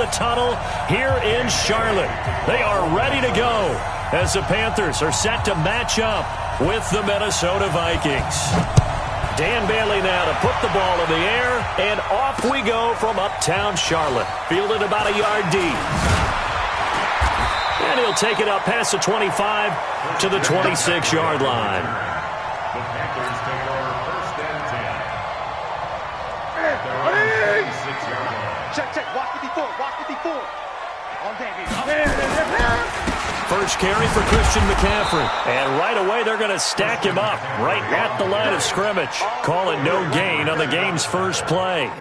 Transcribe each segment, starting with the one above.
the tunnel here in Charlotte. They are ready to go as the Panthers are set to match up with the Minnesota Vikings. Dan Bailey now to put the ball in the air, and off we go from uptown Charlotte. Fielded about a yard deep. And he'll take it up past the 25 to the 26-yard line. The Panthers take over first and 10. Check. Watch it before. On First carry for Christian McCaffrey. And right away, they're going to stack him up right at the line of scrimmage. Call it no gain on the game's first play.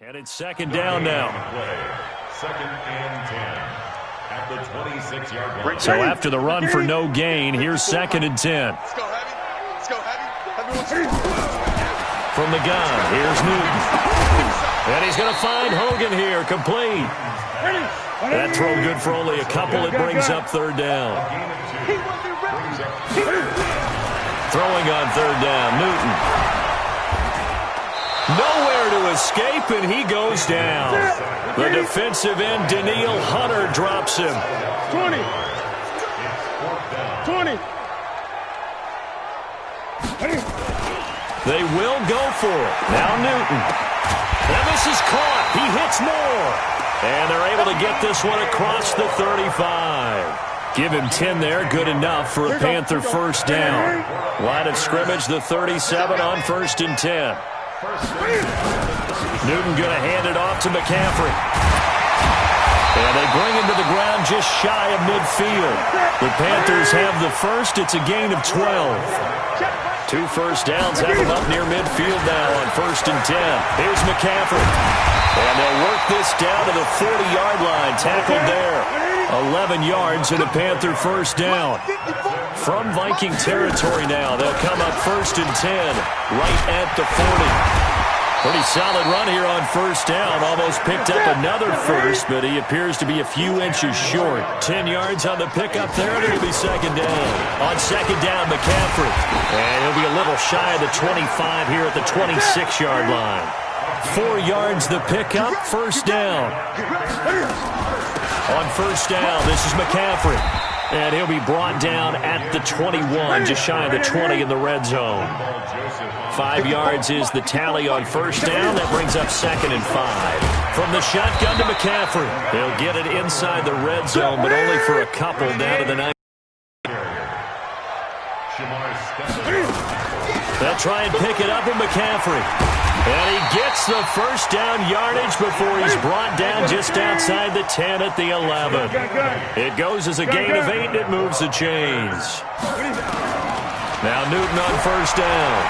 And it's second down now. Second and 10 at the 26-yard line. So after the run for no gain, here's second and 10. Let's go, heavy. From the gun, here's Newton. And he's going to find Hogan here, complete. That throw good for only a couple. It brings up third down. Throwing on third down, Newton. Nowhere to escape, and he goes down. The defensive end, Daniil Hunter, drops him. 20. They will go for it. Now Newton. And this is caught. He hits more. And they're able to get this one across the 35. Give him 10 there. Good enough for a Panther first down. Line of scrimmage, the 37 on first and 10. Newton going to hand it off to McCaffrey. And they bring him to the ground just shy of midfield. The Panthers have the first. It's a gain of 12. 2 first downs have them up near midfield now on first and 10. Here's McCaffrey. And they'll work this down to the 40-yard line. Tackled there. 11 yards and a Panther first down. From Viking territory now, they'll come up first and 10 right at the 40. Pretty solid run here on first down. Almost picked up another first, but he appears to be a few inches short. 10 yards on the pickup there, and it'll be second down. On second down, McCaffrey. And he'll be a little shy of the 25 here at the 26-yard line. 4 yards the pickup, first down. On first down, this is McCaffrey. And he'll be brought down at the 21, just shy of the 20 in the red zone. 5 yards is the tally on first down. That brings up second and 5. From the shotgun to McCaffrey. He'll get it inside the red zone, but only for a couple down to the 9. They'll try and pick it up with McCaffrey. And he gets the first down yardage before he's brought down just outside the 10 at the 11. It goes as a gain of 8, and it moves the chains. Now Newton on first down.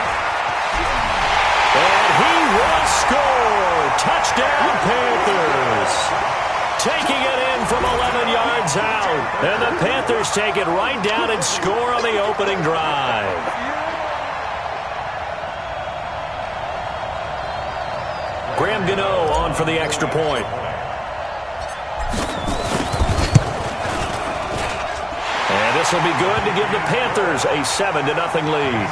And he will score. Touchdown, Panthers. Taking it in from 11 yards out. And the Panthers take it right down and score on the opening drive. Graham Gano on for the extra point. And this will be good to give the Panthers a 7-0 lead.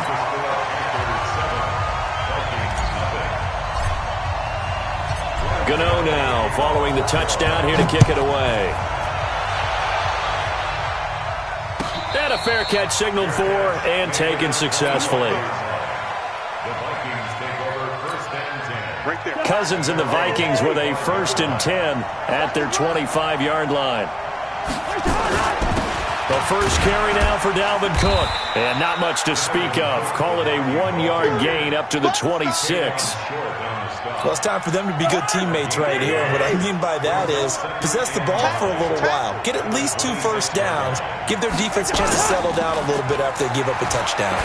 Gano now following the touchdown here to kick it away. And a fair catch signaled for and taken successfully. Cousins and the Vikings with a first and 10 at their 25-yard line. The first carry now for Dalvin Cook. And not much to speak of. Call it a 1-yard gain up to the 26. Well, it's time for them to be good teammates right here. And what I mean by that is possess the ball for a little while. Get at least 2 first downs. Give their defense a chance to settle down a little bit after they give up a touchdown.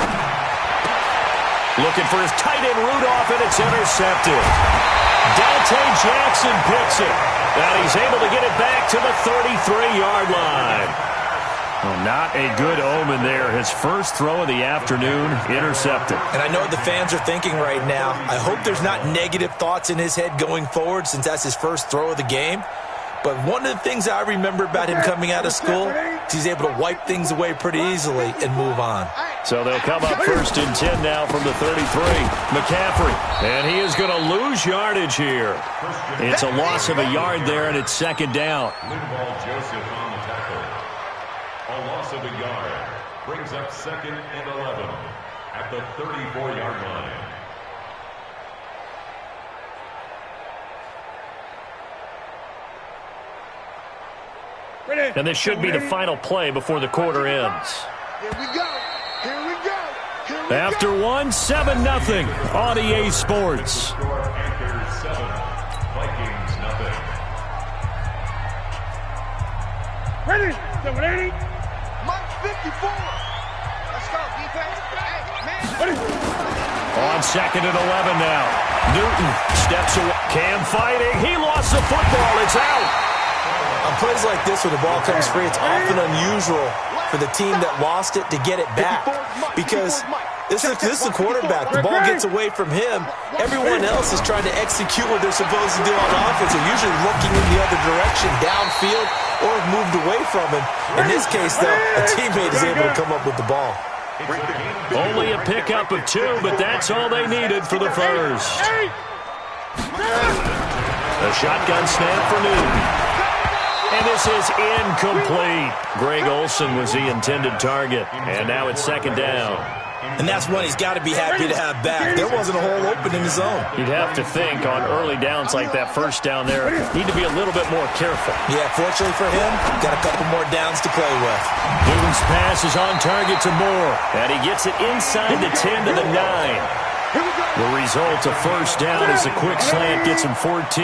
Looking for his tight end Rudolph, and it's intercepted. Jackson picks it. And he's able to get it back to the 33-yard line. Well, not a good omen there. His first throw of the afternoon intercepted. And I know what the fans are thinking right now. I hope there's not negative thoughts in his head going forward since that's his first throw of the game. But one of the things I remember about him coming out of school is he's able to wipe things away pretty easily and move on. So they'll come up 1st and 10 now from the 33. McCaffrey, and he is going to lose yardage here. It's a loss of a yard there, and it's 2nd down. Linval Joseph on the tackle. A loss of a yard brings up 2nd and 11 at the 34-yard line. And this should be the final play before the quarter ends. Here we go. Here we go. Here we After go. 1, 7-0 on EA Sports. Score Panthers 7, Vikings nothing. Ready. Mike 54. Let's go, defense. Hey, man. On 2nd and 11 now. Newton steps away. Cam fighting. He lost the football. It's out. On plays like this, when the ball comes free, it's often unusual for the team that lost it to get it back. Because this is the quarterback. The ball gets away from him. Everyone else is trying to execute what they're supposed to do on offense. They're usually looking in the other direction, downfield, or moved away from him. In this case, though, a teammate is able to come up with the ball. Only a pickup of 2, but that's all they needed for the first. A shotgun snap for Newton. And this is incomplete. Greg Olsen was the intended target. And now it's 2nd down. And that's one he's got to be happy to have back. There wasn't a hole open in the zone. You'd have to think on early downs like that first down there, need to be a little bit more careful. Yeah, fortunately for him, got a couple more downs to play with. Newton's pass is on target to Moore. And he gets it inside the 10 to the 9. The result of first down is a quick slant gets him 14.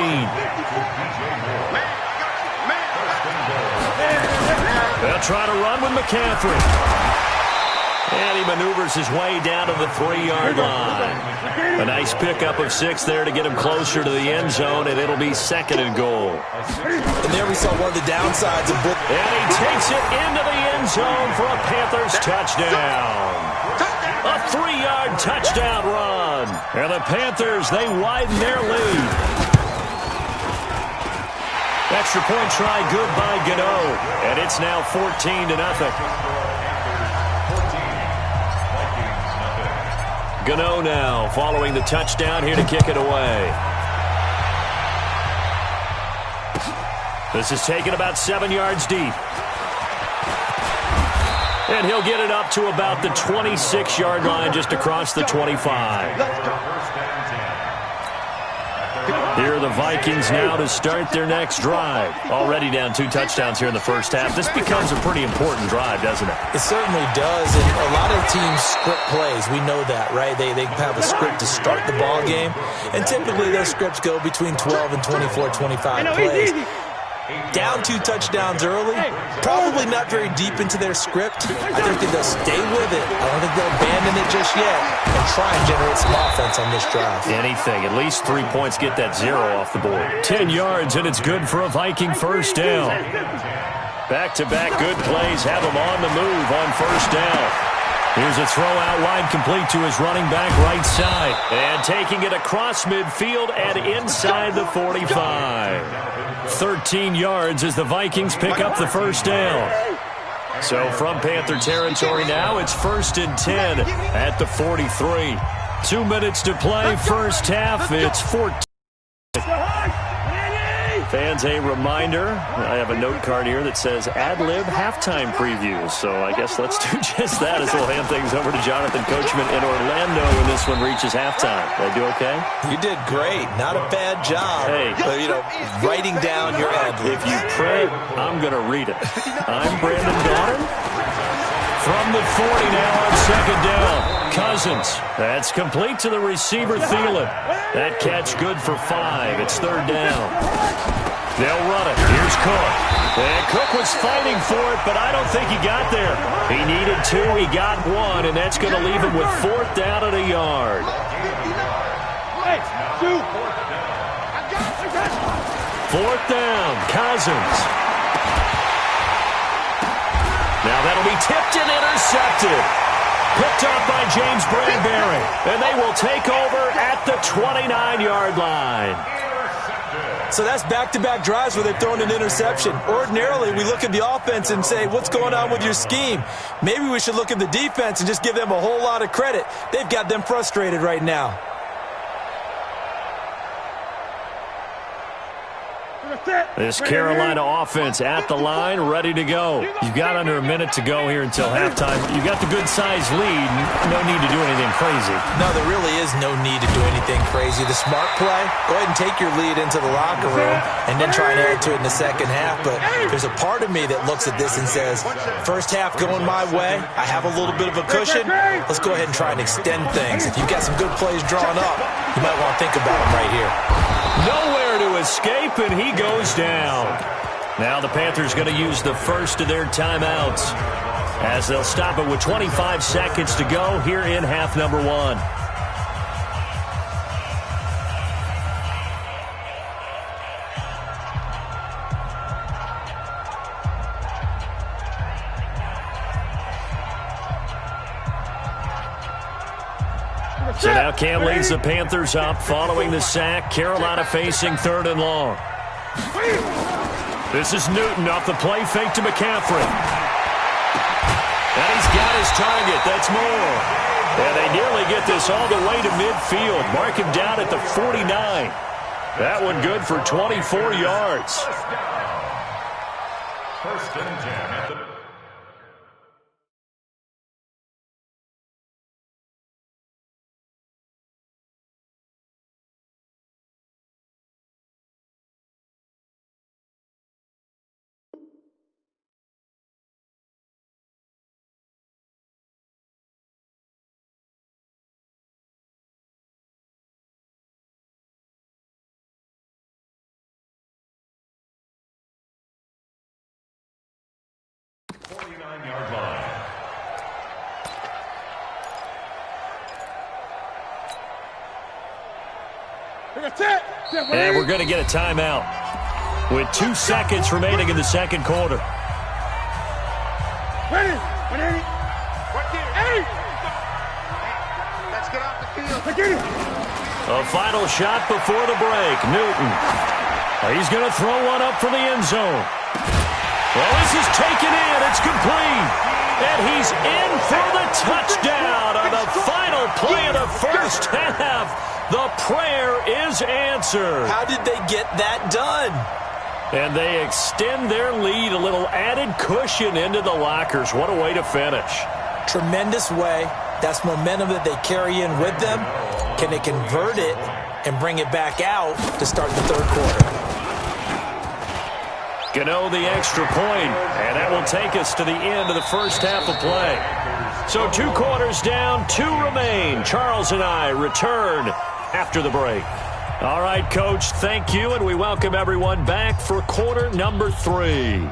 They'll try to run with McCaffrey. And he maneuvers his way down to the 3-yard line. A nice pickup of 6 there to get him closer to the end zone, and it'll be 2nd and goal. And there we saw one of the downsides of both. And he takes it into the end zone for a Panthers touchdown. A 3-yard touchdown run. And the Panthers, they widen their lead. Extra point try good by Gano. And it's now 14-0. Gano now following the touchdown here to kick it away. This is taken about 7 yards deep. And he'll get it up to about the 26-yard line just across the 25. Here are the Vikings now to start their next drive. Already down 2 touchdowns here in the first half. This becomes a pretty important drive, doesn't it? It certainly does. And a lot of teams script plays. We know that, right? They have a script to start the ball game. And typically those scripts go between 12 and 24, 25 plays. Down 2 touchdowns early, probably not very deep into their script. I think that they'll stay with it. I don't think they'll abandon it just yet and try and generate some offense on this drive. Anything. At least 3 points, get that 0 off the board. 10 yards, and it's good for a Viking first down. Back-to-back good plays have him on the move on first down. Here's a throw out wide complete to his running back right side. And taking it across midfield and inside the 45. 13 yards as the Vikings pick up the first down. So from Panther territory now, it's 1st and 10 at the 43. 2 minutes to play first half. It's 14. Fans, a reminder, I have a note card here that says ad-lib halftime previews. So I guess let's do just that as we'll hand things over to Jonathan Coachman in Orlando when this one reaches halftime. Did I do okay? You did great. Not a bad job. Hey. But, writing down your ad-lib. If you print, I'm going to read it. I'm Brandon Gaudin. From the 40 now on 2nd down. Cousins. That's complete to the receiver, Thielen. That catch good for 5. It's 3rd down. They'll run it. Here's Cook. And Cook was fighting for it, but I don't think he got there. He needed 2. He got 1, and that's going to leave him with 4th down at a yard. 4th down, Cousins. Now that'll be tipped and intercepted. Picked up by James Bradbury. And they will take over at the 29-yard line. So that's back-to-back drives where they've thrown an interception. Ordinarily, we look at the offense and say, what's going on with your scheme? Maybe we should look at the defense and just give them a whole lot of credit. They've got them frustrated right now. This Carolina offense at the line, ready to go. You've got under a minute to go here until halftime. You've got the good-sized lead. No need to do anything crazy. No, there really is no need to do anything crazy. The smart play, go ahead and take your lead into the locker room and then try and add to it in the second half. But there's a part of me that looks at this and says, first half going my way, I have a little bit of a cushion. Let's go ahead and try and extend things. If you've got some good plays drawn up, you might want to think about them right here. Nowhere to escape, and he goes down. Now the Panthers going to use the first of their timeouts as they'll stop it with 25 seconds to go here in half number 1. So now Cam leads the Panthers up following the sack. Carolina facing 3rd and long. This is Newton off the play fake to McCaffrey. And he's got his target. That's more. And they nearly get this all the way to midfield. Mark him down at the 49. That one good for 24 yards. First and 10 at the... yard line. And we're going to get a timeout with 2 seconds remaining in the second quarter. Let's get off the field. A final shot before the break. Newton. He's going to throw one up for the end zone. Well, this is taken in. It's complete. And he's in for the touchdown on the final play of the first half. The prayer is answered. How did they get that done? And they extend their lead, a little added cushion into the lockers. What a way to finish. Tremendous way. That's momentum that they carry in with them. Can they convert it and bring it back out to start the third quarter? Gano the extra point, and that will take us to the end of the first half of play. So 2 quarters down, 2 remain. Charles and I return after the break. All right, Coach, thank you, and we welcome everyone back for quarter number 3.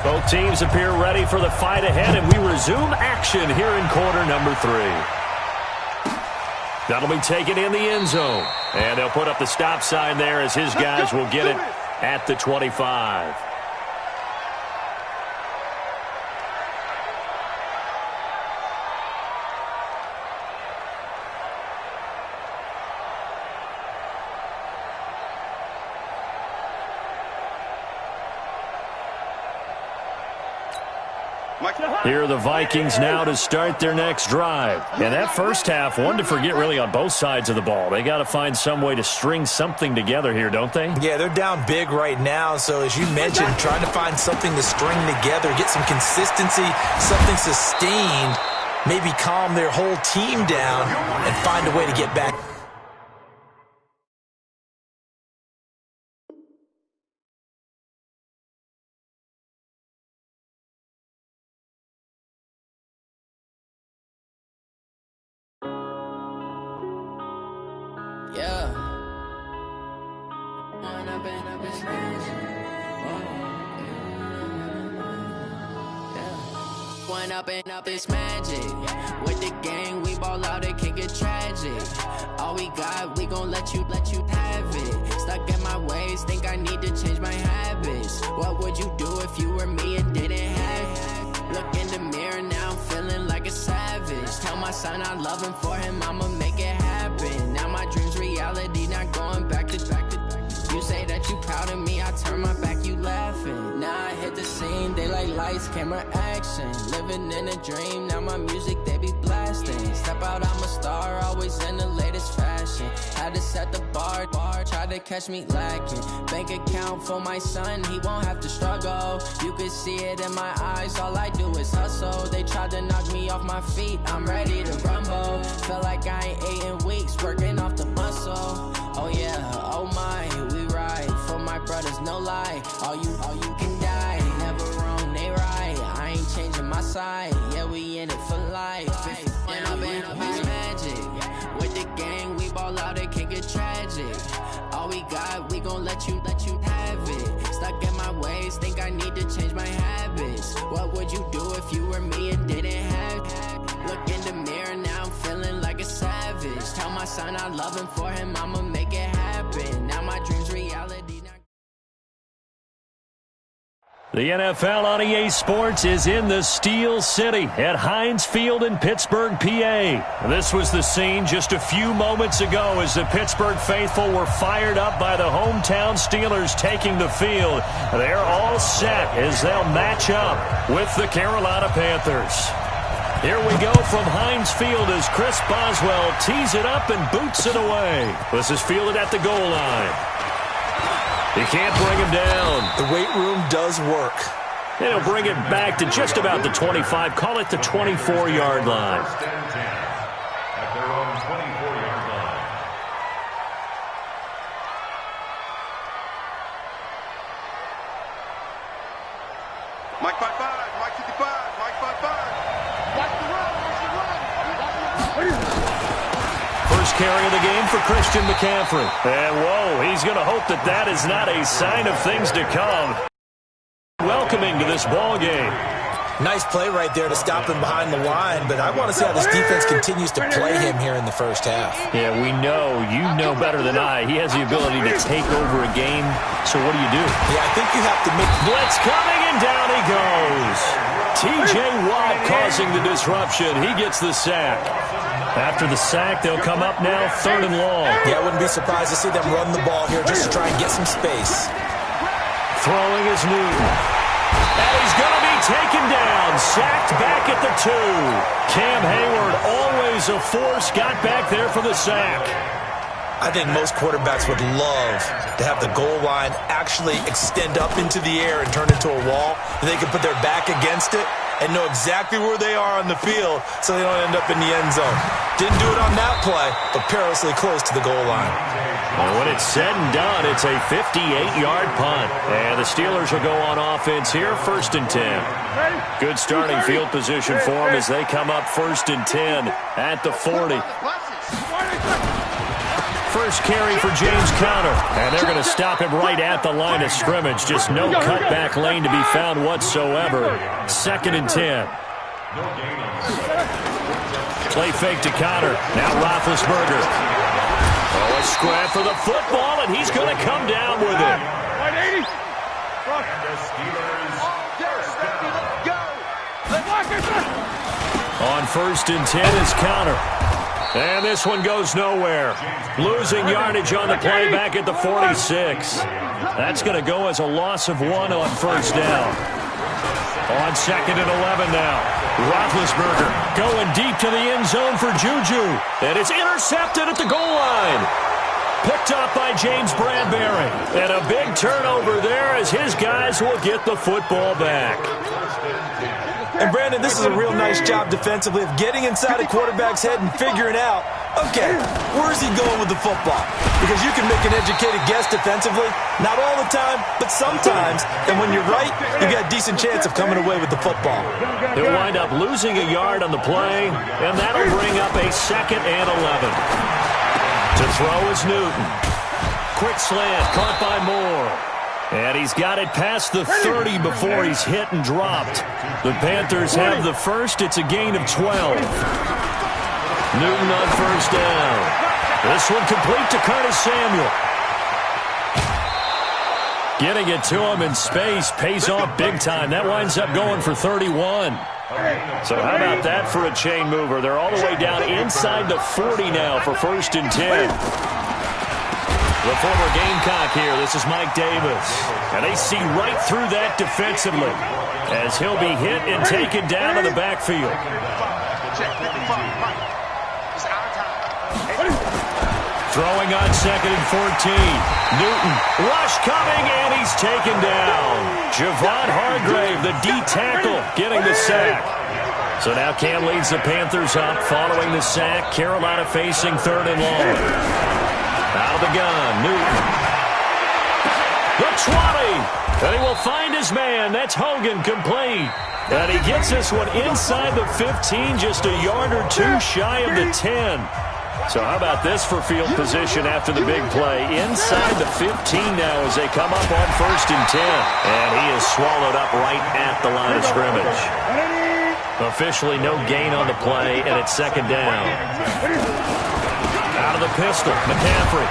Both teams appear ready for the fight ahead, and we resume action here in quarter number 3. That'll be taken in the end zone. And they'll put up the stop sign there as his guys will get it at the 25. Here are the Vikings now to start their next drive. And that first half, one to forget really on both sides of the ball. They got to find some way to string something together here, don't they? Yeah, they're down big right now. So as you mentioned, trying to find something to string together, get some consistency, something sustained, maybe calm their whole team down and find a way to get back. Yeah. One up and up, it's magic. With the gang, we ball out, it can get tragic. All we got, we gon' let you have it. Stuck in my ways, think I need to change my habits. What would you do if you were me and didn't have it? Look in the mirror, now I'm feeling like a savage. Tell my son I love him, for him I'ma make it happen. Now my dream's reality, not going back to. You say that you proud of me, I turn my back, you laughing. Now I hit the scene, they like lights, camera, action. Living in a dream, now my music, they be blasting. Step out, I'm a star, always in the latest fashion. Had to set the bar, try to catch me lacking. Bank account for my son, he won't have to struggle. You can see it in my eyes, all I do is hustle. They tried to knock me off my feet, I'm ready to rumble. Feel like I ain't ate in weeks, working off the muscle. Oh yeah, oh my, we ride for my brothers, no lie. All you can die, never wrong, they right. I ain't changing my side, yeah, we in it for life. When I've been up, it's magic. With the gang, we ball out, it can get tragic. All we got, we gon' let you have it. Stuck in my ways, think I need to change my habits. What would you do if you were me and didn't have it? Look in the mirror, now I'm feeling like a savage. Tell my son I love him, for him I'ma make it happen. Now my dream's reality. The NFL on EA Sports is in the Steel City at Heinz Field in Pittsburgh, PA. This was the scene just a few moments ago as the Pittsburgh faithful were fired up by the hometown Steelers taking the field. They're all set as they'll match up with the Carolina Panthers. Here we go from Heinz Field as Chris Boswell tees it up and boots it away. This is fielded at the goal line. He can't bring him down. The weight room does work. And he'll bring it back to just about the 25. Call it the 24-yard line. At their own 24-yard line. Mike 55, Mike 55, Mike 55. Watch the run, watch the run. First carry of the game for Christian McCaffrey. And whoa, he's going to hope that is not a sign of things to come. Welcoming to this ball game. Nice play right there to stop him behind the line, but I want to see how this defense continues to play him here in the first half. Yeah, we know, you know better than I, he has the ability to take over a game. So what do you do? Yeah, I think you have to make... Blitz coming, and down he goes. T.J. Watt causing the disruption. He gets the sack. After the sack, they'll come up now, 3rd and long. Yeah, I wouldn't be surprised to see them run the ball here just to try and get some space. Throwing is Newton. And he's going to be taken down. Sacked back at the 2. Cam Hayward, always a force, got back there for the sack. I think most quarterbacks would love to have the goal line actually extend up into the air and turn into a wall. They can put their back against it and know exactly where they are on the field so they don't end up in the end zone. Didn't do it on that play, but perilously close to the goal line. And when it's said and done, it's a 58-yard punt. And the Steelers will go on offense here, 1st and 10. Good starting field position for them as they come up 1st and 10 at the 40. First carry for James Conner. And they're going to stop him right at the line of scrimmage. Just no cutback lane to be found whatsoever. 2nd and 10. Play fake to Conner. Now Roethlisberger. Oh, a scrap for the football, and he's going to come down with it. And the Steelers On 1st and 10 is Conner. And this one goes nowhere. Losing yardage on the play back at the 46. That's going to go as a loss of 1 on 1st down. On 2nd and 11 now. Roethlisberger going deep to the end zone for Juju. And it's intercepted at the goal line. Picked up by James Bradbury. And a big turnover there as his guys will get the football back. And, Brandon, this is a real nice job defensively of getting inside a quarterback's head and figuring out, okay, where is he going with the football? Because you can make an educated guess defensively, not all the time, but sometimes. And when you're right, you got a decent chance of coming away with the football. He'll wind up losing a yard on the play, and that'll bring up a 2nd and 11. To throw is Newton. Quick slant, caught by Moore. And he's got it past the 30 before he's hit and dropped. The Panthers have the first. It's a gain of 12. Newton on first down. This one complete to Curtis Samuel. Getting it to him in space pays off big time. That winds up going for 31. So how about that for a chain mover? They're all the way down inside the 40 now for 1st and 10. The former Gamecock here. This is Mike Davis. And they see right through that defensively as he'll be hit and taken down to the backfield. Throwing on 2nd and 14. Newton, rush coming, and he's taken down. Javon Hargrave, the D tackle, getting the sack. So now Cam leads the Panthers up following the sack. Carolina facing 3rd and long. Out of the gun, Newton. The 20. And he will find his man. That's Hogan, complete. And he gets this one inside the 15, just a yard or two shy of the 10. So how about this for field position after the big play? Inside the 15 now as they come up on 1st and 10. And he is swallowed up right at the line of scrimmage. Officially no gain on the play, and it's 2nd down. Out of the pistol, McCaffrey.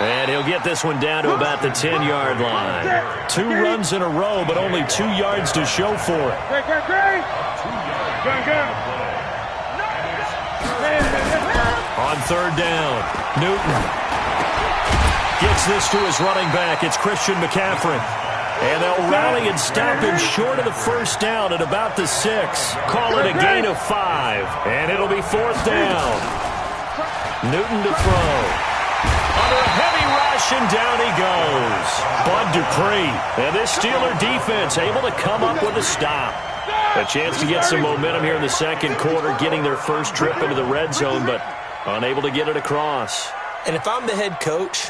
And he'll get this one down to about the 10-yard line. 2 runs in a row, but only 2 yards to show for it. On 3rd down, Newton gets this to his running back. It's Christian McCaffrey. And they'll rally and stop him short of the 1st down at about the 6. Call it a gain of 5. And it'll be 4th down. Newton to throw. Under a heavy rush, and down he goes. Bud Dupree. And this Steeler defense able to come up with a stop. A chance to get some momentum here in the 2nd quarter, getting their first trip into the red zone, but unable to get it across. And if I'm the head coach,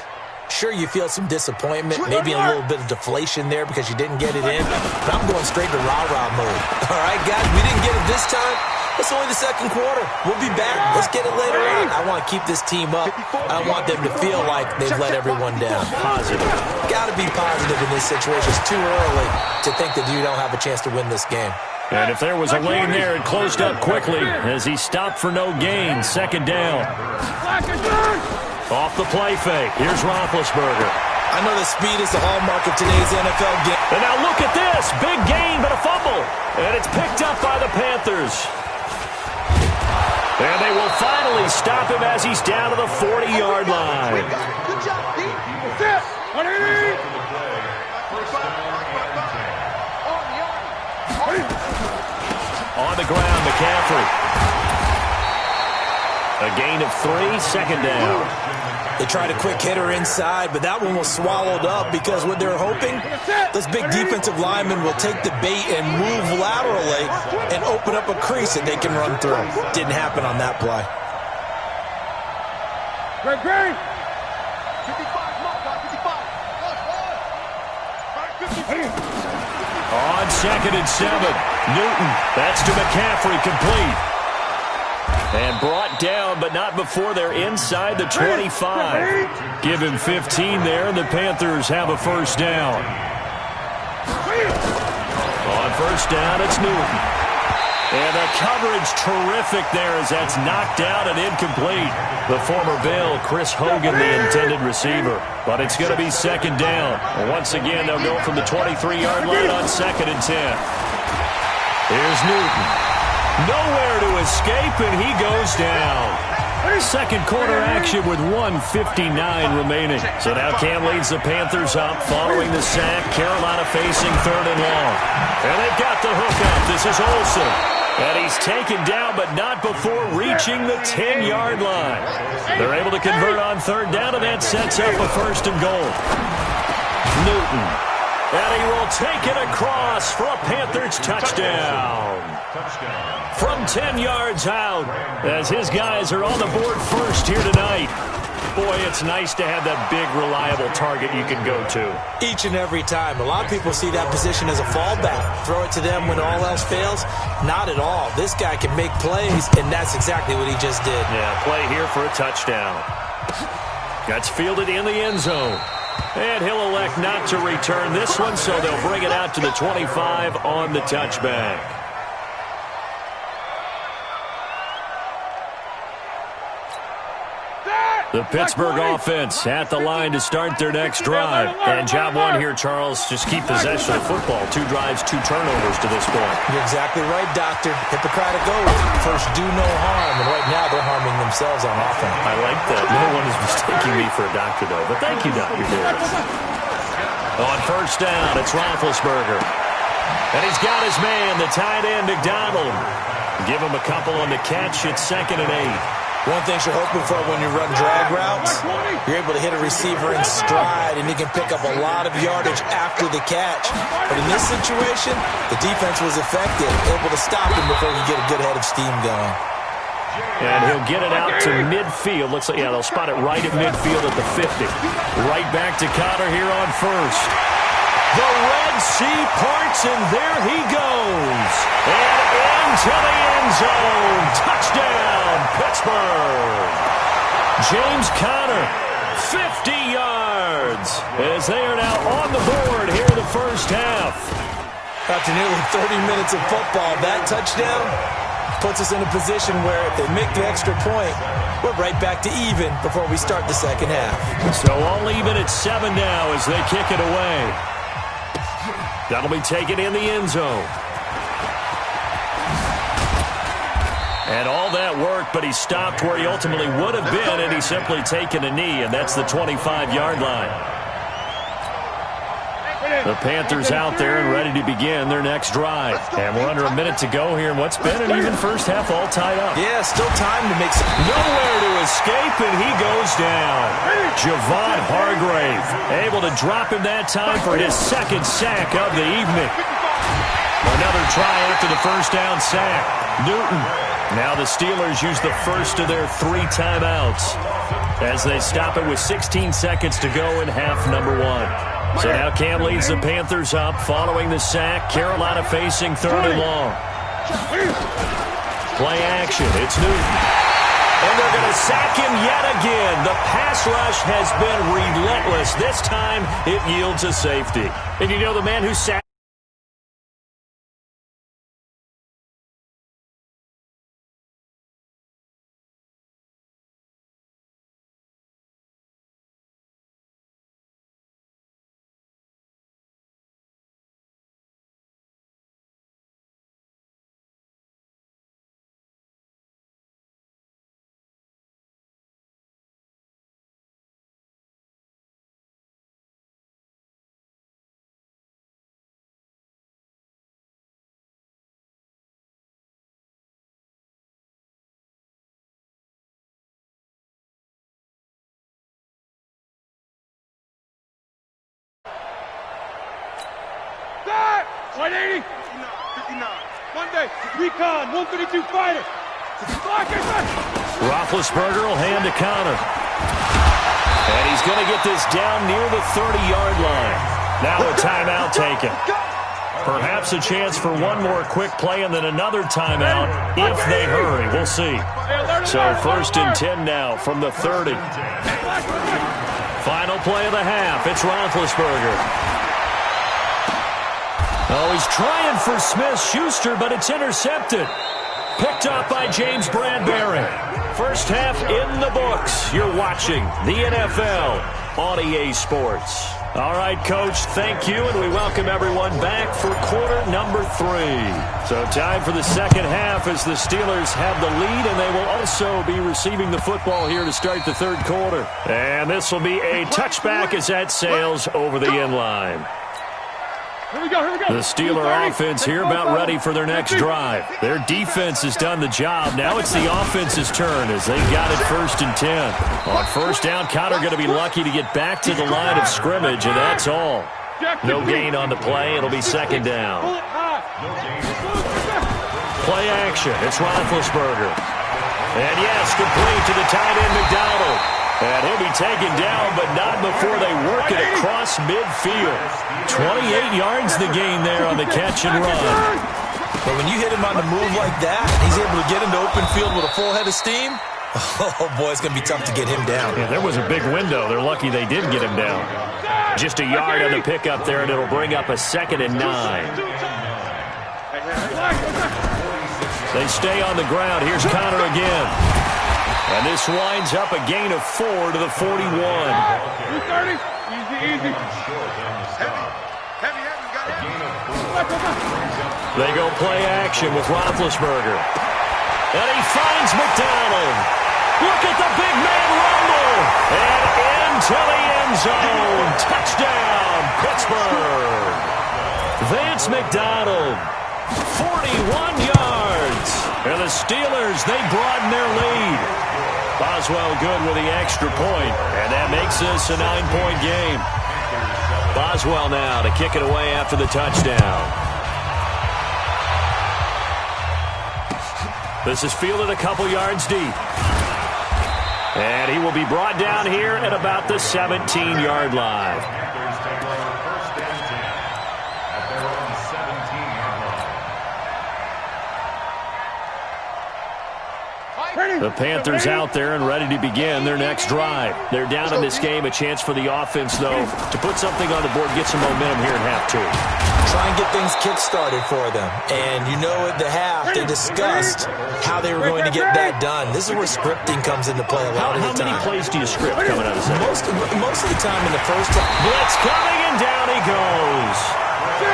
sure, you feel some disappointment, maybe a little bit of deflation there because you didn't get it in, but I'm going straight to rah-rah mode. All right, guys, we didn't get it this time. It's only the 2nd quarter. We'll be back. Let's get it later on. I want to keep this team up. I don't want them to feel like they've let everyone down. Positive. Got to be positive in this situation. It's too early to think that you don't have a chance to win this game. And if there was a lane there, it closed up quickly as he stopped for no gain. 2nd down. Off the play fake. Here's Roethlisberger. I know the speed is the hallmark of today's NFL game. And now look at this. Big gain, but a fumble. And it's picked up by the Panthers. And they will finally stop him as he's down to the 40-yard line. Good job, Pete. On the ground, McCaffrey. A gain of 3, 2nd down. They tried a quick hitter inside, but that one was swallowed up because what they're hoping, those big defensive linemen will take the bait and move laterally and open up a crease that they can run through. Didn't happen on that play. Great. 55. On 2nd and 7, Newton. That's to McCaffrey, complete. And brought down, but not before they're inside the 25. Give him 15 there, and the Panthers have a 1st down. On 1st down, it's Newton. And the coverage terrific there as that's knocked out and incomplete. The former Bill, Chris Hogan, the intended receiver. But it's going to be 2nd down. And once again, they'll go from the 23-yard line on 2nd and 10. Here's Newton. Nowhere to escape, and he goes down. 2nd quarter action with 1:59 remaining. So now Cam leads the Panthers up following the sack. Carolina facing 3rd and long. And they've got the hookup. This is Olsen. And he's taken down, but not before reaching the 10-yard line. They're able to convert on 3rd down, and that sets up a 1st and goal. Newton. And he will take it across for a Panthers touchdown. From 10 yards out, as his guys are on the board first here tonight. Boy, it's nice to have that big, reliable target you can go to. Each and every time. A lot of people see that position as a fallback. Throw it to them when all else fails. Not at all. This guy can make plays, and that's exactly what he just did. Yeah, play here for a touchdown. That's fielded in the end zone. And he'll elect not to return this one, so they'll bring it out to the 25 on the touchback. The Pittsburgh offense at the line to start their next drive. And job one here, Charles, just keep possession of football. 2 drives, 2 turnovers to this point. You're exactly right, Doctor. Hippocratic oath. First, do no harm. And right now, they're harming themselves on offense. I like that. No one is mistaking me for a doctor, though. But thank you, Dr. Davis. On first down, it's Roethlisberger. And he's got his man, the tight end, McDonald. Give him a couple on the catch. It's 2nd and 8. One thing you're hoping for when you run drag routes, you're able to hit a receiver in stride, and he can pick up a lot of yardage after the catch. But in this situation, the defense was effective, able to stop him before he get a good head of steam going. And he'll get it out to midfield. Looks like, yeah, they'll spot it right at midfield at the 50. Right back to Cotter here on first. The Red Sea parts, and there he goes. And into the end zone. Touchdown, Pittsburgh. James Conner, 50 yards, as they are now on the board here in the first half. After nearly 30 minutes of football, that touchdown puts us in a position where if they make the extra point, we're right back to even before we start the second half. So all even at 7 now as they kick it away. That'll be taken in the end zone. And all that work, but he stopped where he ultimately would have been, and he's simply taken a knee, and that's the 25-yard line. The Panthers out there and ready to begin their next drive. And we're under a minute to go here in what's been an even first half, all tied up. Yeah, still time to make some... Nowhere to escape, and he goes down. Javon Hargrave able to drop him that time for his 2nd sack of the evening. Another try after the first down sack. Newton. Now the Steelers use the first of their 3 timeouts as they stop it with 16 seconds to go in half number 1. So now Cam leads the Panthers up following the sack. Carolina facing 3rd and long. Play action. It's Newton. And they're going to sack him yet again. The pass rush has been relentless. This time it yields a safety. And you know the man who sacked Start! 180. 59. Monday. Recon. 132 fighter. Roethlisberger will hand to Conner. And he's going to get this down near the 30-yard line. Now a timeout taken. Perhaps a chance for one more quick play and then another timeout if they hurry. We'll see. So 1st and 10 now from the 30. Final play of the half. It's Roethlisberger. Oh, he's trying for Smith-Schuster, but it's intercepted. Picked up by James Bradbury. First half in the books. You're watching the NFL on EA Sports. All right, Coach, thank you, and we welcome everyone back for quarter number 3. So time for the second half as the Steelers have the lead, and they will also be receiving the football here to start the 3rd quarter. And this will be a touchback as that sails over the end line. Here we go. The Steeler offense here about ready for their next drive. Their defense has done the job. Now it's the offense's turn as they got it 1st and 10. On first down, Cotter going to be lucky to get back to the line of scrimmage, and that's all. No gain on the play. It'll be 2nd down. Play action. It's Roethlisberger. And yes, complete to the tight end McDonald. And he'll be taken down, but not before they work it across midfield. 28 yards the gain there on the catch and run. But when you hit him on the move like that, he's able to get into open field with a full head of steam. Oh, boy, it's going to be tough to get him down. Yeah, there was a big window. They're lucky they did get him down. Just a yard on the pickup there, and it'll bring up a 2nd and 9. They stay on the ground. Here's Connor again. And this winds up a gain of 4 to the 41. Easy, easy. They go play action with Roethlisberger. And he finds McDonald. Look at the big man rumble. And into the end zone. Touchdown, Pittsburgh. Vance McDonald, 41 yards. And the Steelers, they broaden their lead. Boswell good with the extra point. And that makes this a 9-point game. Boswell now to kick it away after the touchdown. This is fielded a couple yards deep. And he will be brought down here at about the 17-yard line. The Panthers out there and ready to begin their next drive. They're down in this game. A chance for the offense, though, to put something on the board, get some momentum here in half 2. Try and get things kick-started for them. And you know at the half, they discussed how they were going to get that done. This is where scripting comes into play a lot of the time. How many plays do you script coming out of this? Most of the time in the first half. Blitz coming, and down he goes.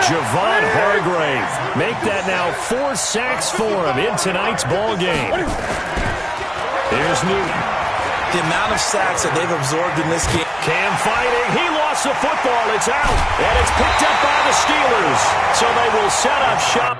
Javon Hargrave. Make that now 4 sacks for him in tonight's ball game. Here's Newton. The amount of sacks that they've absorbed in this game. Cam fighting. He lost the football. It's out. And it's picked up by the Steelers. So they will set up shop.